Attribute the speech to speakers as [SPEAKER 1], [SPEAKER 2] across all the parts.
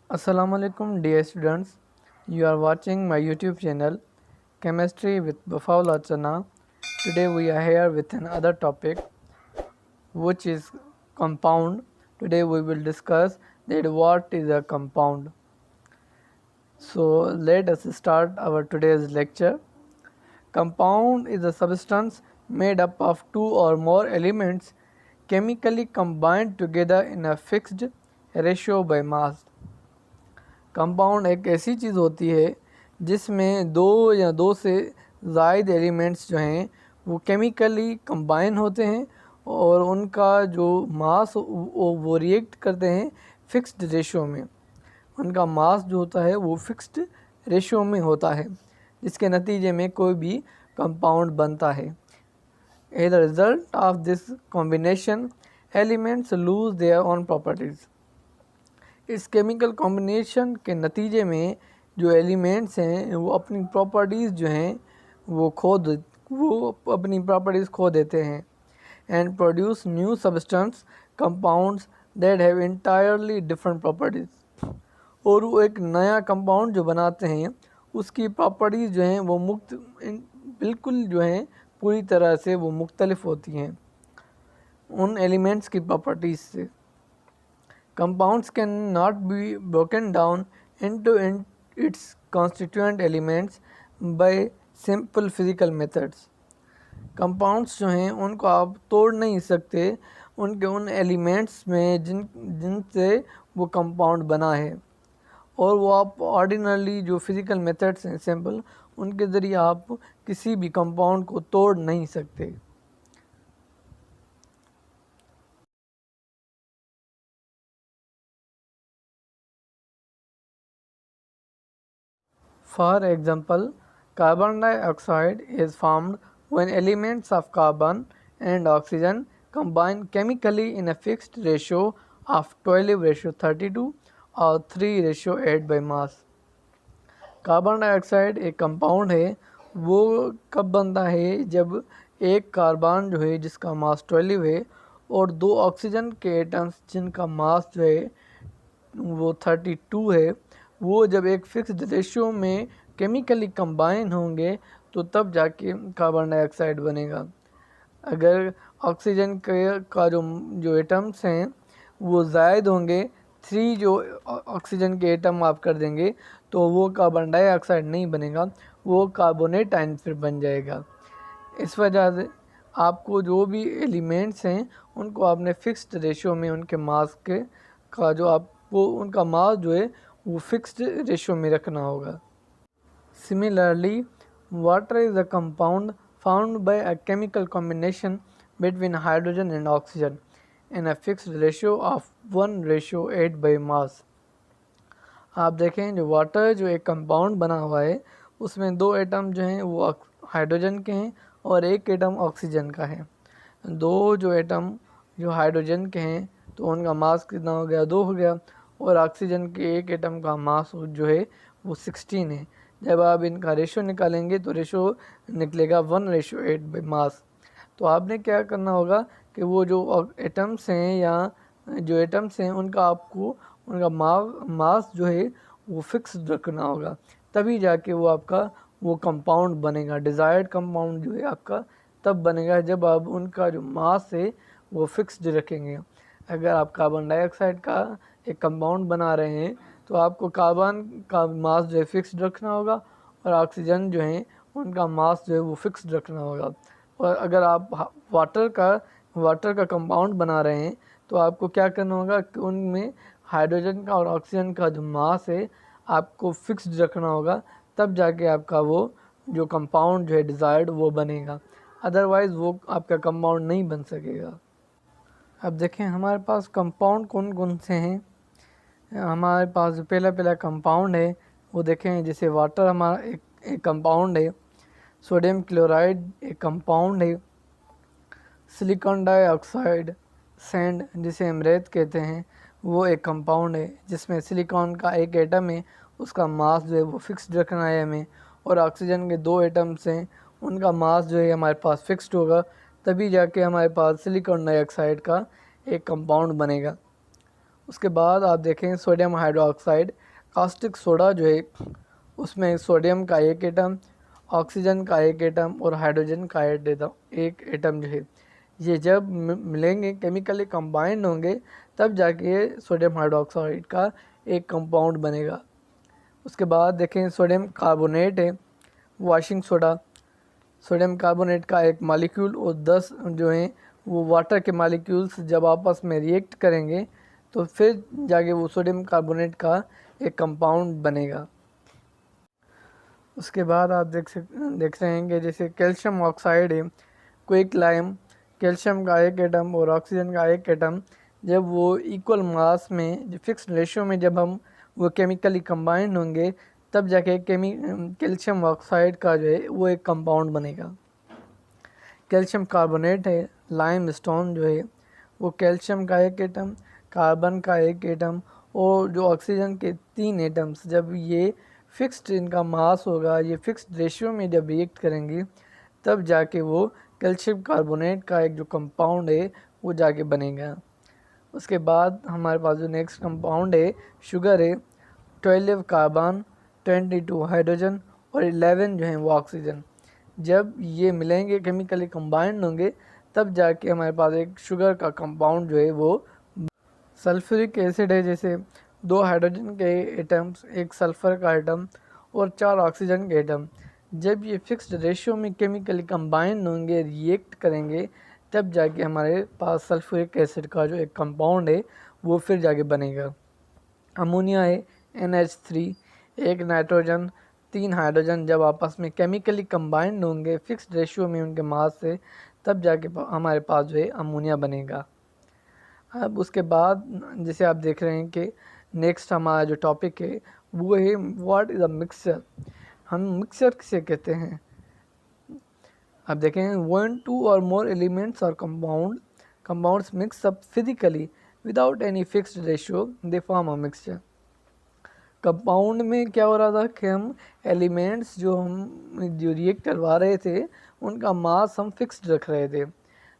[SPEAKER 1] Assalamualaikum dear students, you are watching my YouTube channel Chemistry with Bafaul Archana. Today we are here with another topic which is compound. Today we will discuss that what is a compound. So let us start our today's lecture. Compound is a substance made up of two or more elements chemically combined together in a fixed ratio by mass. Compound एक ऐसी चीज़ होती है जिसमें दो या दो से ज़ायद elements जो हैं वो केमिकली कंबाइन होते हैं और उनका जो मास वो रिएक्ट करते हैं फिक्स्ड रेशियो में। उनका मास जो होता है वो फिक्स्ड रेशियो में होता है, जिसके नतीजे में कोई भी कंपाउंड बनता है। As a result of this combination elements lose their own properties. इस केमिकल कॉम्बिनेशन के नतीजे में जो एलिमेंट्स हैं वो अपनी प्रॉपर्टीज़ जो हैं वो अपनी प्रॉपर्टीज़ खो देते हैं and produce new substance compounds that have entirely different properties. और वो एक नया कंपाउंड जो बनाते हैं उसकी प्रॉपर्टीज़ जो हैं वो बिल्कुल जो हैं पूरी तरह से वो मुख्तलिफ होती हैं उन एलिमेंट्स की प्रॉपर्टीज़ से। Compounds cannot be broken down into its constituent elements by simple physical methods. Compounds जो हैं उनको आप तोड़ नहीं सकते उनके उन एलिमेंट्स में जिनसे वो कंपाउंड बना है, और वो आप ऑर्डिनरली जो फिज़िकल मेथड्स हैं सिंपल, उनके ज़रिए आप किसी भी कंपाउंड को तोड़ नहीं सकते। For example, carbon dioxide is formed when elements of carbon and oxygen combine chemically in a fixed ratio of 12:32 और 3:8 by mass. कार्बन डाइऑक्साइड एक कंपाउंड है, वो कब बनता है जब एक कार्बन जो है जिसका मास 12 है और दो ऑक्सीजन के एटम्स जिनका मास जो है वो 32 है, वो जब एक फिक्स्ड रेशियो में केमिकली कंबाइन होंगे तो तब जाके कार्बन डाइऑक्साइड बनेगा। अगर ऑक्सीजन का जो एटम्स हैं वो ज़ायद होंगे, 3 जो ऑक्सीजन के एटम आप कर देंगे तो वो कार्बन डाइऑक्साइड नहीं बनेगा, वो कार्बोनेट आयन फिर बन जाएगा। इस वजह से आपको जो भी एलिमेंट्स हैं उनको आपने फिक्स्ड रेशियो में उनके मास का जो आपको उनका मास जो है वो फिक्स्ड रेशियो में रखना होगा। Similarly, water is a compound found by a chemical combination between hydrogen and oxygen in a fixed ratio of 1:8 by mass. आप देखें जो वाटर जो एक कंपाउंड बना हुआ है उसमें दो एटम जो हैं वो हाइड्रोजन के हैं और एक एटम ऑक्सीजन का है। दो जो एटम जो हाइड्रोजन के हैं तो उनका मास कितना हो गया, 2 हो गया, और ऑक्सीजन के एक एटम का मास जो है वो 16 है। जब आप इनका रेशो निकालेंगे तो रेशो निकलेगा 1:8 बाई मास। तो आपने क्या करना होगा कि वो जो एटम्स हैं या जो एटम्स हैं उनका आपको उनका मास जो है वो फिक्स रखना होगा, तभी जाके वो आपका वो कंपाउंड बनेगा। डिज़ायर्ड कंपाउंड जो है आपका तब बनेगा जब आप उनका जो मास है वो फिक्स्ड रखेंगे। अगर आप कार्बन डाइऑक्साइड का एक कंपाउंड बना रहे हैं तो आपको कार्बन का मास जो है फिक्स्ड रखना होगा और ऑक्सीजन जो है उनका मास जो है वो फिक्स्ड रखना होगा। और अगर आप वाटर का कंपाउंड बना रहे हैं तो आपको क्या करना होगा कि उनमें हाइड्रोजन का और ऑक्सीजन का जो मास है आपको फिक्स्ड रखना होगा, तब जाके आपका वो जो कंपाउंड जो है डिज़ायर्ड वो बनेगा, अदरवाइज़ वो आपका कंपाउंड नहीं बन सकेगा। अब देखें हमारे पास कंपाउंड कौन कौन से हैं। हमारे पास जो पहला कंपाउंड है वो देखें, जैसे वाटर हमारा एक कंपाउंड है, सोडियम क्लोराइड एक कंपाउंड है, सिलिकॉन डाइऑक्साइड सैंड जिसे हम रेत कहते हैं वो एक कंपाउंड है जिसमें सिलिकॉन का एक एटम है, उसका मास जो है वो फिक्स्ड रखना है हमें, और ऑक्सीजन के 2 एटम्स हैं उनका मास जो है हमारे पास फिक्स्ड होगा, तभी जाके हमारे पास सिलिकॉन डाइऑक्साइड का एक कंपाउंड बनेगा। उसके बाद आप देखें सोडियम हाइड्रोक्साइड, कास्टिक सोडा जो है उसमें सोडियम का एक एटम, ऑक्सीजन का एक एटम और हाइड्रोजन का एक एटम जो है ये जब मिलेंगे केमिकली कंबाइंड होंगे तब जाके सोडियम हाइड्रोक्साइड का एक कंपाउंड बनेगा। उसके बाद देखें सोडियम कार्बोनेट है, वॉशिंग सोडा, सोडियम कार्बोनेट का एक मालिक्यूल और 10 जो हैं वो वाटर के मालिक्यूल्स जब आपस में रिएक्ट करेंगे तो फिर जाके वो सोडियम कार्बोनेट का एक कंपाउंड बनेगा। उसके बाद आप देख रहे हैं कि जैसे कैल्शियम ऑक्साइड है, क्विक लाइम, कैल्शियम का एक एटम और ऑक्सीजन का एक एटम जब वो इक्वल मास में फिक्स्ड रेशियो में जब हम वो केमिकली कंबाइंड होंगे तब जाके कैल्शियम ऑक्साइड का जो है वो एक कंपाउंड बनेगा। कैल्शियम कार्बोनेट है, लाइम स्टोन जो है वो कैल्शियम का एक एटम, कार्बन का एक एटम और जो ऑक्सीजन के 3 एटम्स जब ये फिक्स्ड इनका मास होगा, ये फिक्स्ड रेशियो में जब रिएक्ट करेंगे तब जाके वो कैल्शियम कार्बोनेट का एक जो कंपाउंड है वो जाके बनेगा। उसके बाद हमारे पास जो नेक्स्ट कंपाउंड है शुगर है, 12 कार्बन, 22 हाइड्रोजन और 11 जो है वो ऑक्सीजन जब ये मिलेंगे केमिकली कंबाइंड होंगे तब जाके हमारे पास एक शुगर का कंपाउंड जो है वो सल्फ्यूरिक एसिड है, जैसे 2 हाइड्रोजन के एटम्स, एक सल्फ़र का एटम और 4 ऑक्सीजन के एटम जब ये फिक्स्ड रेशियो में केमिकली कंबाइंड होंगे, रिएक्ट करेंगे तब जाके हमारे पास सल्फ्यूरिक एसिड का जो एक कंपाउंड है वो फिर जाके बनेगा। अमोनिया है, NH3, एक नाइट्रोजन, 3 हाइड्रोजन जब आपस में केमिकली कंबाइंड होंगे फिक्स्ड रेशियो में उनके मास से तब जाके हमारे पास जो है अमोनिया बनेगा। अब उसके बाद जैसे आप देख रहे हैं कि नेक्स्ट हमारा जो टॉपिक है वो है व्हाट इज़ अ मिक्सचर। हम मिक्सचर किसे कहते हैं? अब देखें, वन टू और मोर एलिमेंट्स और compounds mix up physically without any fixed ratio they form a mixture. Compound में क्या हो रहा था कि हम एलिमेंट्स जो रिएक्ट करवा रहे थे उनका मास हम फिक्स्ड रख रहे थे,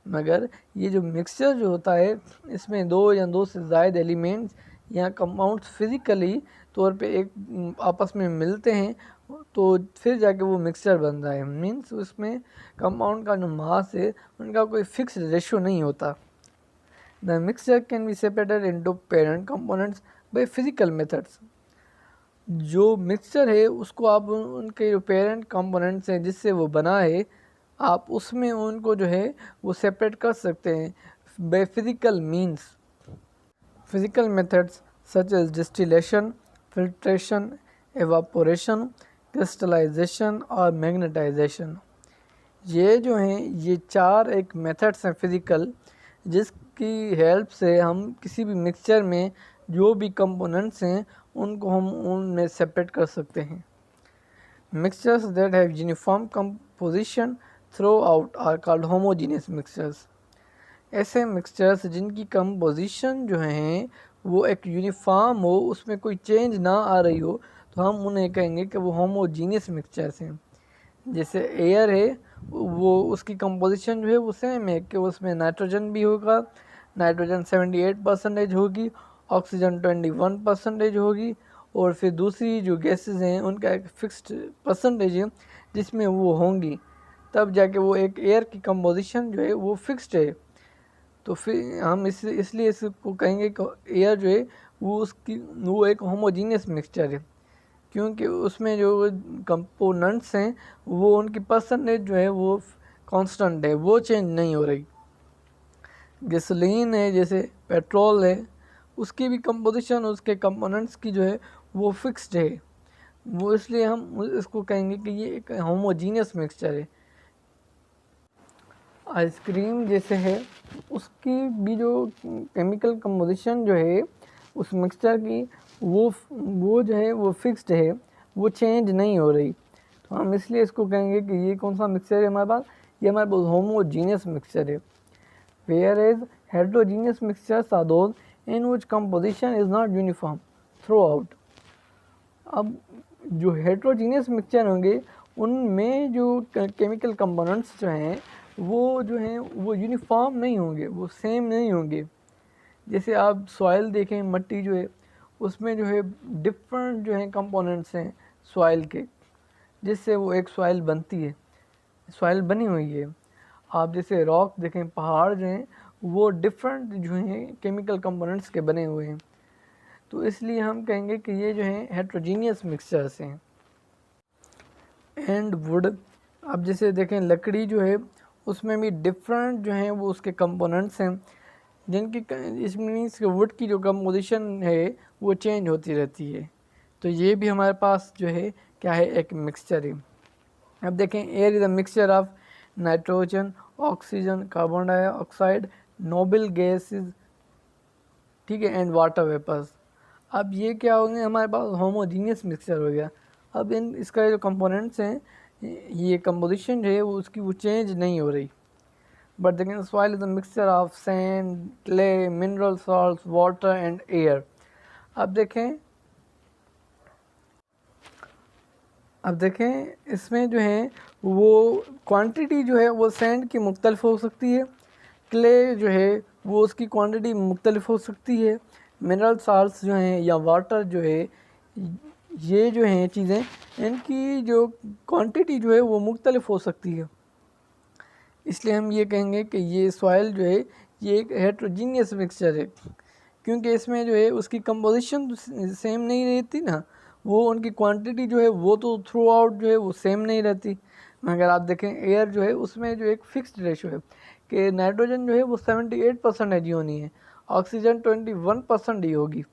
[SPEAKER 1] मगर ये जो मिक्सचर जो होता है इसमें 2 या 2 से ज़्यादा एलिमेंट्स या कंपाउंड्स फिज़िकली तौर पे एक आपस में मिलते हैं तो फिर जाके वो मिक्सचर बन रहा है। मीन्स उसमें कंपाउंड का जो मास है उनका कोई फिक्स्ड रेशियो नहीं होता। The mixture can be separated into parent components by physical methods. जो मिक्सचर है उसको आप उनके जो पेरेंट कंपोनेंट्स हैं जिससे वो बना है आप उसमें उनको जो है वो सेपरेट कर सकते हैं by physical means. Physical methods such as distillation, filtration, evaporation, crystallisation और मैग्नेटाइजेशन। ये जो हैं ये 4 एक मेथड्स हैं फिज़िकल जिसकी हेल्प से हम किसी भी मिक्सचर में जो भी कंपोनेंट्स हैं उनको हम उनमें सेपरेट कर सकते हैं। Mixtures that have uniform composition throughout are called homogeneous mixtures. ऐसे मिक्सचर्स जिनकी कंपोजिशन जो हैं वो एक यूनिफॉर्म हो, उसमें कोई चेंज ना आ रही हो, तो हम उन्हें कहेंगे कि वो होमोजीनियस मिक्सचर्स हैं। जैसे एयर है वो उसकी कंपोजिशन जो है वो सेम है कि उसमें नाइट्रोजन भी होगा, नाइट्रोजन 78% होगी, ऑक्सीजन 21% होगी और फिर दूसरी जो गैसेस हैं उनका एक फिक्स्ड परसेंटेज है जिसमें वो होंगी, तब जाके वो एक एयर की कंपोजिशन जो है वो फिक्स्ड है। तो फिर हम इसलिए इसको कहेंगे कि एयर जो है वो एक होमोजीनियस मिक्सचर है, क्योंकि उसमें जो कंपोनेंट्स हैं वो उनकी परसेंटेज जो है वो कांस्टेंट है, वो चेंज नहीं हो रही। गैसोलीन है, जैसे पेट्रोल है, उसकी भी कंपोजिशन उसके कंपोनेंट्स की जो है वो फिक्स्ड है, वो इसलिए हम इसको कहेंगे कि ये एक होमोजीनियस मिक्सचर है। आइसक्रीम जैसे है उसकी भी जो केमिकल कंपोजिशन जो है उस मिक्सचर की वो जो है वो फिक्स्ड है, वो चेंज नहीं हो रही, तो हम इसलिए इसको कहेंगे कि ये कौन सा मिक्सचर है हमारे पास, ये हमारे पास होमोजीनियस मिक्सचर है। Whereas heterogeneous mixtures are those in which composition is not uniform throughout. अब जो हेट्रोजीनियस मिक्सचर होंगे उनमें जो केमिकल कंपोनेंट्स जो हैं वो यूनिफॉर्म नहीं होंगे, वो सेम नहीं होंगे। जैसे आप सॉइल देखें, मिट्टी जो है उसमें जो है डिफरेंट जो है कंपोनेंट्स हैं सॉइल के, जिससे वो एक सॉइल बनती है, सॉइल बनी हुई है। आप जैसे रॉक देखें, पहाड़ जो हैं वो डिफरेंट जो हैं केमिकल कंपोनेंट्स के बने हुए हैं, तो इसलिए हम कहेंगे कि ये जो हैं हेट्रोजीनियस मिक्सचर्स हैं। एंड वुड, अब जैसे देखें लकड़ी जो है उसमें भी डिफरेंट जो हैं वो उसके कंपोनेंट्स हैं, जिनकी इस मीन्स कि वुड की जो कंपोजिशन है वो चेंज होती रहती है। तो ये भी हमारे पास जो है क्या है, एक मिक्सचर है। अब देखें, air is a mixture of nitrogen, oxygen, carbon dioxide, noble gases, ठीक है, एंड वाटर वेपर्स। अब ये क्या होंगे, हमारे पास होमोजीनियस मिक्सचर हो गया। अब इसका जो कंपोनेंट्स हैं, ये कंपोजिशन जो है वो उसकी वो चेंज नहीं हो रही। बट देखें soil is a mixture of sand, clay, mineral salts, water and air. अब देखें इसमें जो है वो क्वांटिटी जो है वो सैंड की मुख्तलिफ हो सकती है, क्ले जो है वो उसकी क्वांटिटी मुख्तलिफ हो सकती है, मिनरल साल्ट्स जो हैं या वाटर जो है, ये जो हैं चीज़ें, इनकी जो क्वांटिटी जो है वो मुख्तलिफ हो सकती है। इसलिए हम ये कहेंगे कि ये सॉइल जो है ये एक हेट्रोजीनियस मिक्सचर है, क्योंकि इसमें जो है उसकी कंपोजिशन सेम नहीं रहती ना, वो उनकी क्वांटिटी जो है वो तो थ्रू आउट जो है वो सेम नहीं रहती। मगर आप देखें एयर जो है उसमें जो एक फिक्स्ड रेशो है कि नाइट्रोजन जो है वो 78% ही होनी है, ऑक्सीजन 21% ही होगी।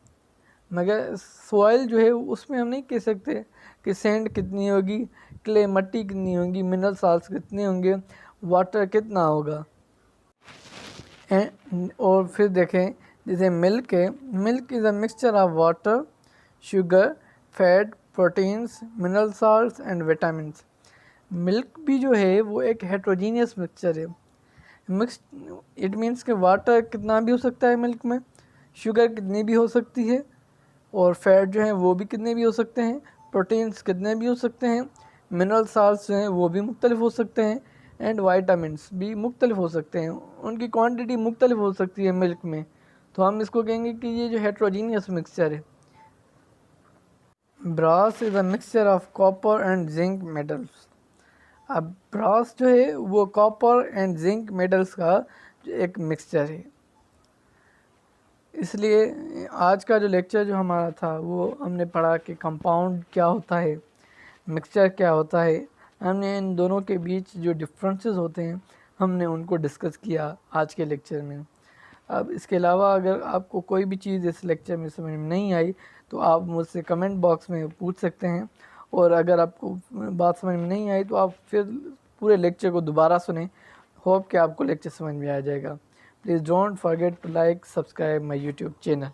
[SPEAKER 1] मगर सॉइल जो है उसमें हम नहीं कह सकते कि सैंड कितनी होगी, क्ले मट्टी कितनी होगी, मिनरल साल्ट्स कितने होंगे, वाटर कितना होगा। और फिर देखें जैसे मिल्क है, milk is a mixture of water, sugar, fat, proteins, mineral salts and vitamins. Milk भी जो है वो एक हेट्रोजीनियस मिक्सचर है। मिक्स इट मीन्स कि वाटर कितना भी हो सकता है मिल्क में, शुगर कितनी भी हो सकती है, और फैट जो है वो भी कितने भी हो सकते हैं, प्रोटीन्स कितने भी हो सकते हैं, मिनरल साल्ट्स जो हैं वो भी मुख्तलिफ हो सकते हैं, एंड वाइटामिन्स भी मुख्तलिफ हो सकते हैं, उनकी क्वांटिटी मुख्तलिफ हो सकती है मिल्क में। तो हम इसको कहेंगे कि ये जो हेट्रोजीनियस मिक्सचर है। Brass is a mixture of copper and zinc metals. अब ब्रास जो है वो कॉपर एंड जिंक मेटल्स का एक मिक्सचर है। इसलिए आज का जो लेक्चर जो हमारा था वो हमने पढ़ा कि कंपाउंड क्या होता है, मिक्सचर क्या होता है, हमने इन दोनों के बीच जो डिफरेंसेस होते हैं हमने उनको डिस्कस किया आज के लेक्चर में। अब इसके अलावा अगर आपको कोई भी चीज़ इस लेक्चर में समझ में नहीं आई तो आप मुझसे कमेंट बॉक्स में पूछ सकते हैं, और अगर आपको बात समझ में नहीं आई तो आप फिर पूरे लेक्चर को दोबारा सुनें। होप कि आपको लेक्चर समझ में आ जाएगा। Please don't forget to like, subscribe my YouTube channel.